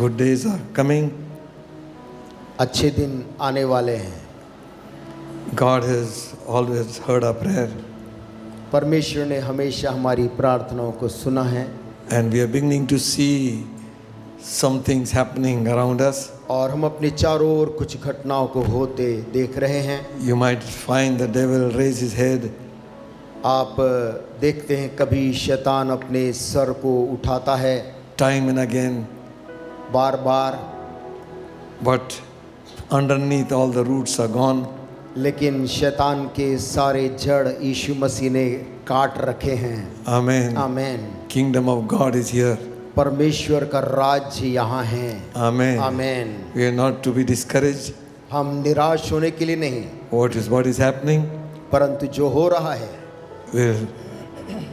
Good days are coming. अच्छे दिन आने वाले हैं। God has always heard our prayer, परमेश्वर ने हमेशा हमारी प्रार्थनाओं को सुना है and we are beginning to see some things happening around us. और हम अपने चारों ओर कुछ घटनाओं को होते देख रहे हैं। You might find the devil raise his head, आप देखते हैं कभी शैतान अपने सर को उठाता है time and again, bar bar, but underneath all the roots are gone. लेकिन शैतान के सारे जड़ यीशु मसीह ने काट रखे हैं। Amen. Amen. Kingdom of God is here. परमेश्वर का राज्य यहाँ है। Amen. Amen. We are not to be discouraged. हम निराश होने के लिए नहीं, What is happening परंतु जो हो रहा है will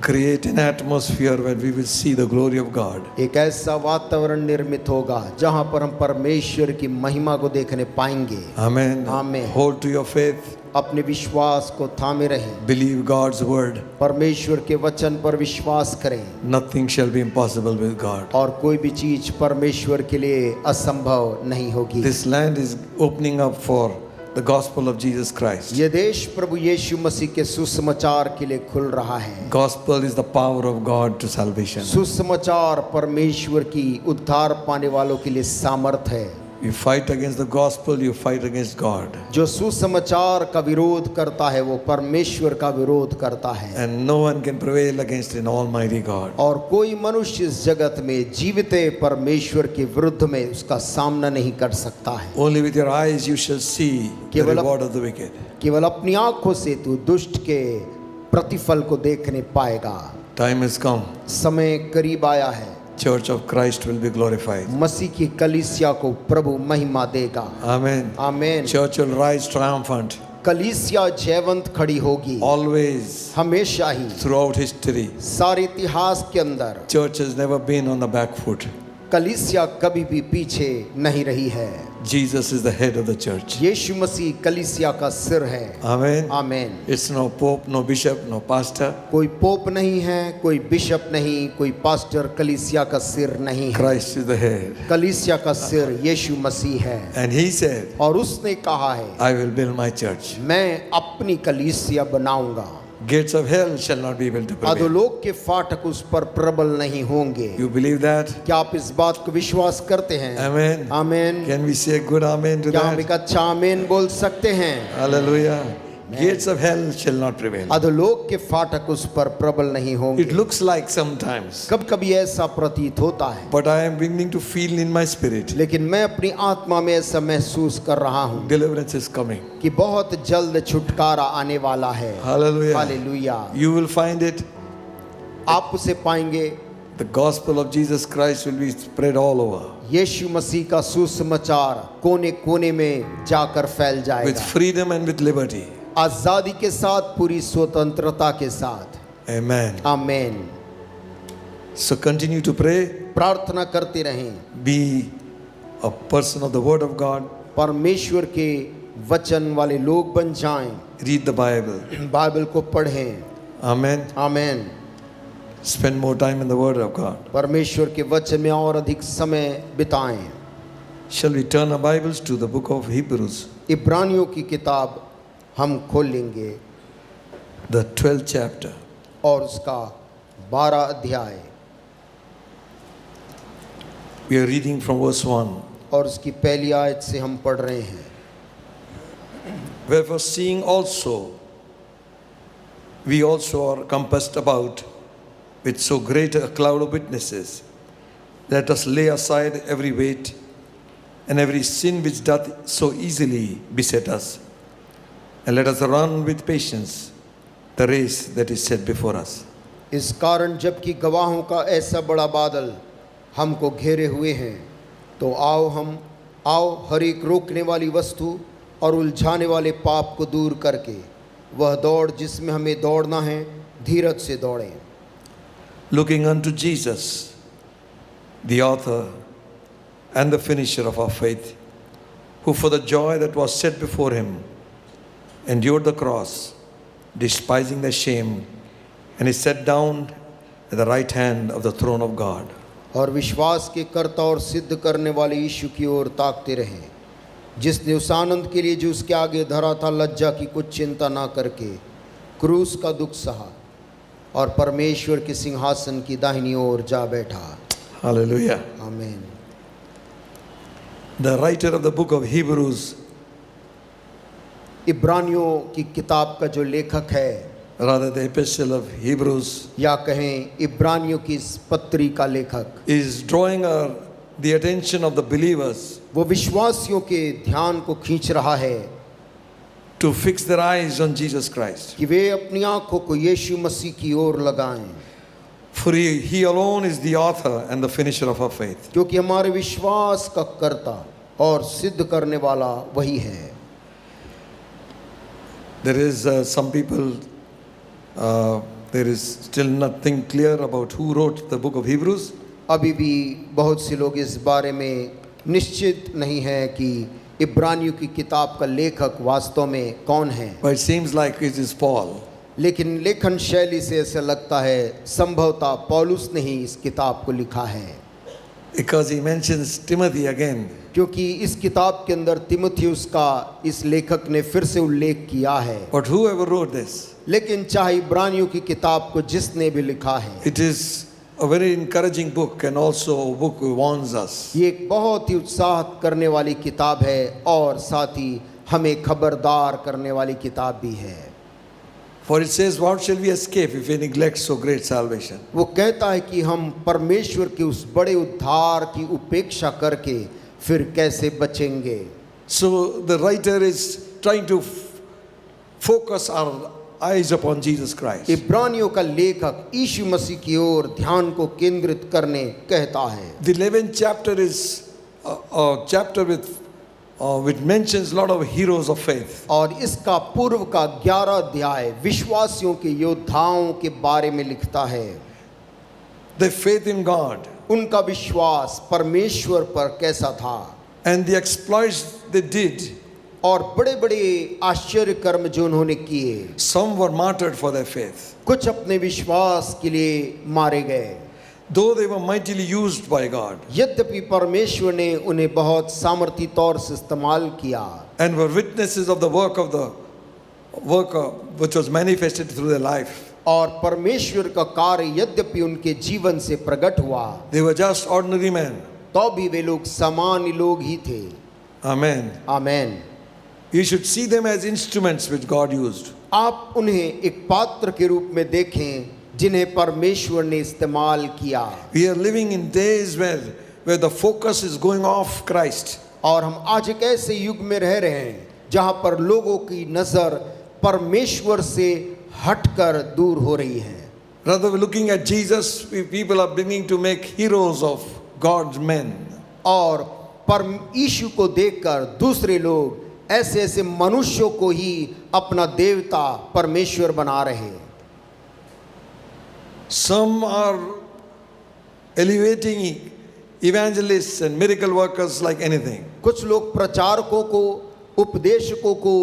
create an atmosphere where we will see the glory of God. एक ऐसा वातावरण निर्मित होगा जहां पर हम परमेश्वर की महिमा को देखने पाएंगे। Amen. Amen. Hold to your faith. अपने विश्वास को थामे रहें, Believe God's word. परमेश्वर के वचन पर विश्वास करें Nothing shall be impossible with God. और कोई भी चीज परमेश्वर के लिए असंभव नहीं होगी। This land is opening up for the gospel of Jesus Christ. ये देश प्रभु यीशु मसीह के सुसमाचार के लिए खुल रहा है। Gospel is the power of God to salvation. सुसमाचार परमेश्वर की उद्धार पाने वालों के लिए सामर्थ है। You fight against the gospel, you fight against God. जो सुसमाचार का विरोध करता है वो परमेश्वर का विरोध करता है। And no one can prevail against an almighty God. और कोई मनुष्य इस जगत में जीवित परमेश्वर के विरुद्ध में उसका सामना नहीं कर सकता है। Only with your eyes you shall see the केवल reward of the wicked. केवल अपनी आंखों से तू दुष्ट के प्रतिफल को देखने पाएगा। Time has come. समय करीब आया है। Church of Christ will be glorified. मसीह की कलीसिया को प्रभु महिमा देगा। Amen. आमीन। Church will rise triumphant. कलीसिया जयवंत खड़ी होगी Always, हमेशा ही, throughout history, सारे इतिहास के अंदर church has never been on the back foot. कलीसिया कभी भी पीछे नहीं रही है। Jesus is the head of the church. यीशु मसीह कलीसिया का सिर है। Amen. आमीन। It's no pope, no bishop, no pastor. कोई पोप नहीं है, कोई बिशप नहीं, कोई पास्टर कलीसिया का सिर नहीं है। Christ is the head. कलीसिया का सिर यीशु मसीह है। And he said, और उसने कहा है, I will build my church. मैं अपनी कलीसिया बनाऊंगा, Gates of hell shall not be able to prevail. अधोलोक के फाटक उस पर प्रबल नहीं होंगे। You believe that? क्या आप इस बात को विश्वास करते हैं? Amen. आमीन। Can we say a good amen to क्या हम that? एक अच्छा आमीन बोल सकते हैं? Hallelujah. Gates of hell shall not prevail. अधोलोक के फाटक उस पर प्रबल नहीं होंगे। It looks like sometimes, कब कभी ऐसा प्रतीत होता है, but I am beginning to feel in my spirit, लेकिन मैं अपनी आत्मा में ऐसा महसूस कर रहा हूँ deliverance is coming. कि बहुत जल्द छुटकारा आने वाला है। Hallelujah. Hallelujah. You will find it. आप उसे पाएंगे। The gospel of Jesus Christ will be spread all over यीशु मसीह का सुसमाचार कोने कोने में जाकर फैल with जाएगा, freedom and with liberty. आजादी के साथ, पूरी स्वतंत्रता के साथ। Amen. आमीन। So continue to pray. प्रार्थना करते रहें, Be a person of the word of God. परमेश्वर के वचन वाले लोग बन जाएं, Read the Bible. बाइबल को पढ़ें। Amen. आमीन। Spend more time in the word of God. परमेश्वर के वचन में और अधिक समय बिताएं। Shall we turn our Bibles to the book of Hebrews, इब्रानियों की किताब हम खोल लेंगे the 12th chapter. और उसका 12 अध्याय, We are reading from verse 1. और उसकी पहली आयत से हम पढ़ रहे हैं। Wherefore, seeing also, we also are compassed about with so great a cloud of witnesses, let us lay aside every weight and every sin which doth so easily beset us, and let us run with patience the race that is set before us. इस कारण जबकि गवाहों का ऐसा बड़ा बादल हमको घेरे हुए हैं, तो आओ हर एक रोकने वाली वस्तु और उलझाने वाले पाप को दूर करके वह दौड़ जिसमें हमें दौड़ना है, धीरज से दौड़ें। Looking unto Jesus, the author and the finisher of our faith, who for the joy that was set before him endured the cross, despising the shame, and is set down at the right hand of the throne of God. और विश्वास के कर्ता और सिद्ध करने वाले यीशु की ओर ताकते रहें, जिसने उस आनंद के लिए जो उसके आगे धरा था लज्जा की कुछ चिंता ना करके क्रूस का दुख सहा और परमेश्वर के सिंहासन की दाहिनी ओर जा बैठा। Hallelujah. आमीन। The writer of the book of Hebrews, इब्रानियों की किताब का जो लेखक है, rather the epistle of Hebrews, या कहें इब्रानियों की इस पत्री का लेखक, is drawing the attention of the believers वो विश्वासियों के ध्यान को खींच रहा है to fix their eyes on Jesus Christ. कि वे अपनी आंखों को यीशु मसीह की ओर लगाएं, For he alone is the author and the finisher of our faith. क्योंकि हमारे विश्वास का कर्ता और सिद्ध करने वाला वही है। There is some people, there is still nothing clear about who wrote the book of Hebrews. अभी भी बहुत से लोग इस बारे में निश्चित नहीं है कि इब्रानियों की किताब का लेखक वास्तव में कौन है, But it seems like it is Paul. लेकिन लेखन शैली से ऐसा लगता है संभवतः पौलुस ने ही इस किताब को लिखा है, Because he mentions Timothy again. क्योंकि इस किताब के अंदर तिमुथियुस का इस लेखक ने फिर से उल्लेख किया है। But whoever wrote this, लेकिन चाहे इब्रानियों की किताब को जिसने भी लिखा है, it is a very encouraging book and also a book which warns us. ये एक बहुत ही उत्साह करने वाली किताब है और साथ ही हमें खबरदार करने वाली किताब भी है। For it says, what shall we escape if we neglect so great salvation? वो कहता है कि हम परमेश्वर के उस बड़े उद्धार की उपेक्षा करके फिर कैसे बचेंगे। So the writer is trying to focus our eyes upon Jesus Christ. इब्रानियों का लेखक यीशु मसीह की ओर ध्यान को केंद्रित करने कहता है। The 11th chapter is a chapter which mentions a lot of heroes of faith. और इसका पूर्व का 11 अध्याय विश्वासियों के योद्धाओं के बारे में लिखता है। Their faith in God उनका विश्वास परमेश्वर पर कैसा था and the exploits they did. और बड़े बड़े आश्चर्य कर्म जो उन्होंने किए। Some were martyred for their faith. कुछ अपने विश्वास के लिए मारे गए, Though they were mightily used by God यद्यपि परमेश्वर ने उन्हें बहुत सामर्थी तौर से इस्तेमाल किया and were witnesses of the work which was manifested through their life. और परमेश्वर का कार्य यद्यपि उनके जीवन से प्रकट हुआ, They were just ordinary men. तो भी वे लोग सामान्य लोग ही थे। Amen. Amen. You should see them as instruments which God used. आप उन्हें एक पात्र के रूप में देखें जिन्हें परमेश्वर ने इस्तेमाल किया। We are living in days where the focus is going off Christ. और हम आज एक ऐसे युग में रह रहे हैं जहां पर लोगों की नजर परमेश्वर से हटकर दूर हो रही है। Rather than looking at Jesus, people are beginning to make heroes of God's men. और यीशु को देखकर दूसरे लोग ऐसे ऐसे मनुष्यों को ही अपना देवता परमेश्वर बना रहे। Some are elevating evangelists and miracle workers like anything. कुछ लोग प्रचारकों को, उपदेशकों को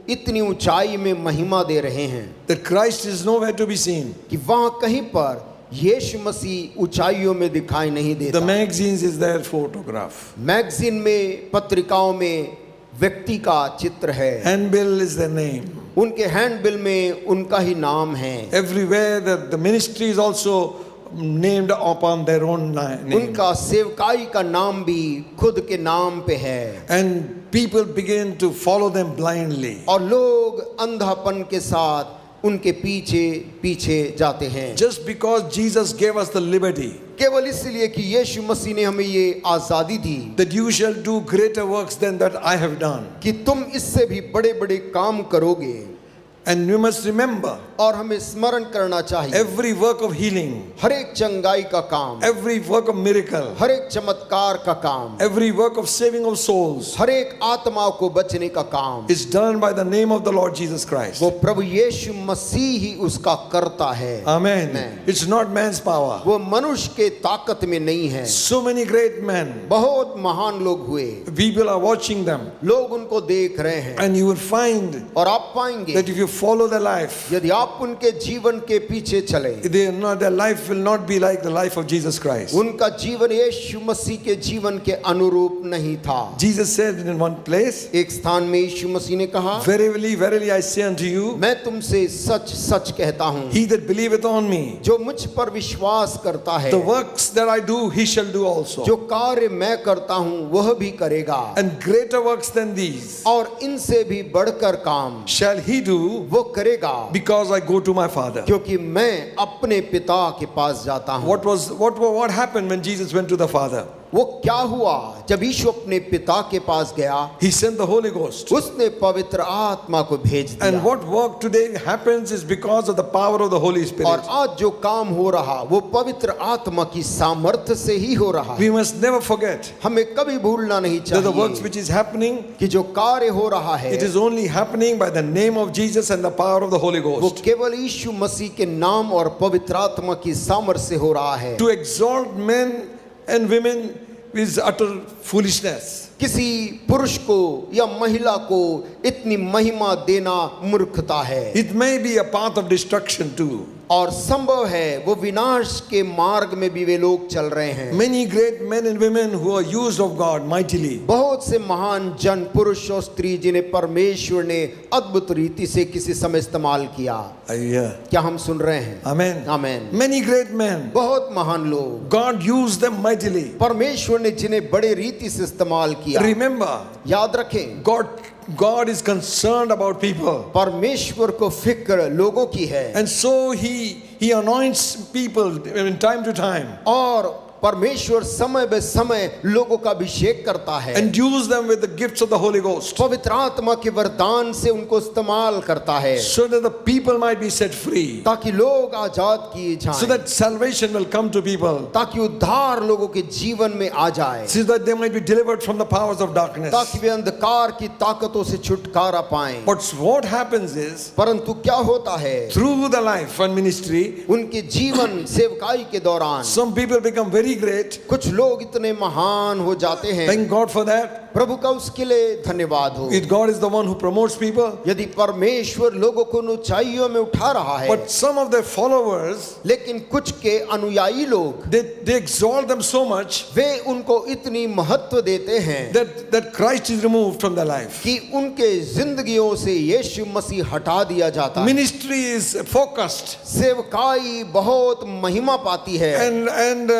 इतनी ऊंचाई में महिमा दे रहे हैं That Christ is nowhere to be seen. कि वहां कहीं पर यीशु मसीह ऊंचाइयों में दिखाई नहीं The देता। magazines is their photograph. Magazine में, पत्रिकाओं में व्यक्ति का चित्र है, Handbill is their name. उनके हैंडबिल में उनका ही नाम है। Everywhere the ministry is also named upon their own name. उनका सेवकाई का नाम भी खुद के नाम पे है। And people begin to follow them blindly. और लोग अंधापन के साथ उनके पीछे पीछे जाते हैं, Just because Jesus gave us the liberty केवल इसलिए कि यीशु मसीह ने हमें ये आजादी दी that you shall do greater works than that I have done. कि तुम इससे भी बड़े बड़े काम करोगे। And you must remember, और हमें स्मरण करना चाहिए every work of healing, हर एक चंगाई का काम, every work of miracle, हर एक चमत्कार का काम, every work of saving of souls हर एक आत्माओं को बचने का काम is done by the name of the Lord Jesus Christ. वो प्रभु यीशु मसीह ही उसका करता है। Amen. Amen. It's not man's power. वो मनुष्य के ताकत में नहीं है। So many great men, बहुत महान लोग हुए, people are watching them, लोग उनको देख रहे हैं, and you will find और आप पाएंगे that if you follow their life, यदि आप उनके जीवन के पीछे चले, their life will not be like the life of Jesus Christ. उनका जीवन यीशु मसीह के जीवन के अनुरूप नहीं था। Jesus said in one place, एक स्थान में यीशु मसीह ने कहा, Verily, verily I say unto you, मैं तुमसे सच सच कहता हूँ, he that believeth on me, जो मुझ पर विश्वास करता है, the works that I do, he shall do also. जो कार्य मैं करता हूँ वह भी करेगा, And greater works than these और इनसे भी बढ़कर काम shall he do, वो करेगा, because I go to my Father. क्योंकि मैं अपने पिता के पास जाता हूँ। What happened when Jesus went to the Father? वो क्या हुआ जब यीशु अपने पिता के पास गया? He sent the Holy Ghost. उसने पवित्र आत्मा को भेज दिया। And what work today happens is because of the power of the Holy और Spirit. आज जो काम हो रहा वो पवित्र आत्मा की सामर्थ्य से ही हो रहा है। We must never forget हमें कभी भूलना नहीं that the works चाहिए which is happening, कि जो कार्य हो रहा है it is only happening by the name of Jesus and the power of the Holy वो Ghost. केवल यीशु मसीह के नाम और पवित्र आत्मा की सामर्थ्य से हो रहा है। To exalt men and women is utter foolishness. किसी पुरुष को या महिला को इतनी महिमा देना मूर्खता है। It may be a path of destruction too. और संभव है वो विनाश के मार्ग में भी वे लोग चल रहे हैं। Many great men and women who are used of God mightily, बहुत से महान जन पुरुष और स्त्री जिन्हें परमेश्वर ने अद्भुत रीति से किसी समय इस्तेमाल किया। क्या हम सुन रहे हैं? Amen. आमेन। Many great men, बहुत महान लोग God used them mightily. परमेश्वर ने जिन्हें बड़े रीति से इस्तेमाल किया। Remember, याद रखें, God is concerned about people. परमेश्वर को फिक्र लोगों की है। And so he anoints people in time to time. और परमेश्वर समय बे समय लोगों का अभिषेक करता है। Endues them with the gifts of the Holy Ghost. पवित्र आत्मा के वरदान से उनको इस्तेमाल करता है। So that the people might be set free. ताकि लोग आजाद किए जाएं। So that salvation will come to people. ताकि उद्धार लोगों के जीवन में आ जाए। So that they might be delivered from the powers of darkness. ताकि वे अंधकार की ताकतों से छुटकारा पाएं। But what happens is, परंतु क्या होता है? through the life and ministry, उनके जीवन सेवकाई के दौरान some people become very great. कुछ लोग इतने महान हो जाते हैं। Thank God for that. प्रभु का उसके लिए धन्यवाद हो। If God is the one who promotes people. यदि परमेश्वर लोगों को ऊंचाइयों में उठा रहा है, But some of their followers, लेकिन कुछ के अनुयायी लोग they exalt them so much वे उनको इतनी महत्व देते हैं that Christ is removed from their life. कि उनके जिंदगियों से यीशु मसीह हटा दिया जाता है। Ministry is focused. सेवकाई बहुत महिमा पाती है। And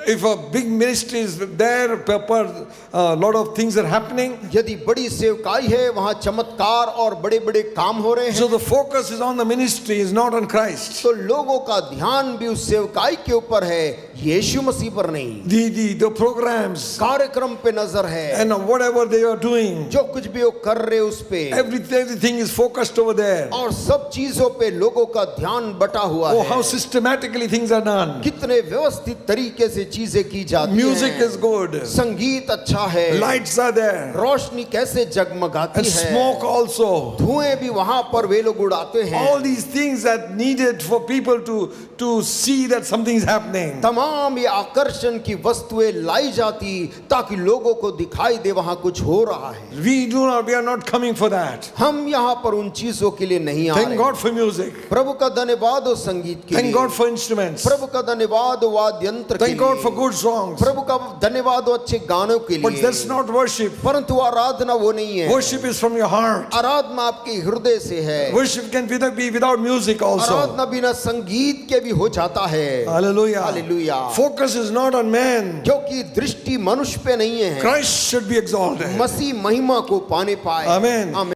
if a big ministry is there, a lot of things are happening. यदि बड़ी सेवकाई है, वहाँ चमत्कार और बड़े-बड़े काम हो रहे हैं, So the focus is on the ministry, is not on Christ. तो लोगों का ध्यान भी उस सेवकाई के ऊपर है, यीशु मसीह पर नहीं। The programs कार्यक्रम पे नजर है, and whatever they are doing, जो कुछ भी वो कर रहे उस पे, everything is focused over there. और सब चीजों पे लोगों का ध्यान बटा हुआ Oh, है। how systematically things are done. कितने व्यवस्थित तरीके से चीजें की जाती Music हैं। is good. संगीत अच्छा है, Lights are there. रोशनी कैसे जगमगाती And है, smoke also. धुएं भी वहां पर वे लोग उड़ाते हैं। All these things that needed for people to see that something is happening. तमाम ये आकर्षण की वस्तुएं लाई जाती ताकि लोगों को दिखाई दे वहां कुछ हो रहा है। We are not coming for that. हम यहाँ पर उन चीजों के लिए नहीं आ Thank रहे। God for music. प्रभु का धन्यवाद हो संगीत के Thank लिए, God for instruments. प्रभु का धन्यवाद हो वाद्य यंत्र के Thank God लिए, for good songs. प्रभु का धन्यवाद हो अच्छे गानों के But लिए। that's not worship. परंतु आराधना वो नहीं है। Worship is from your heart. आराधना आपके हृदय से है। Worship can be without music also. आराधना बिना संगीत के भी हो जाता है। Hallelujah. Hallelujah. Focus is not on man. क्योंकि दृष्टि मनुष्य पे नहीं है, Christ should be exalted. मसीह महिमा को पाने पाए। Amen. आमीन।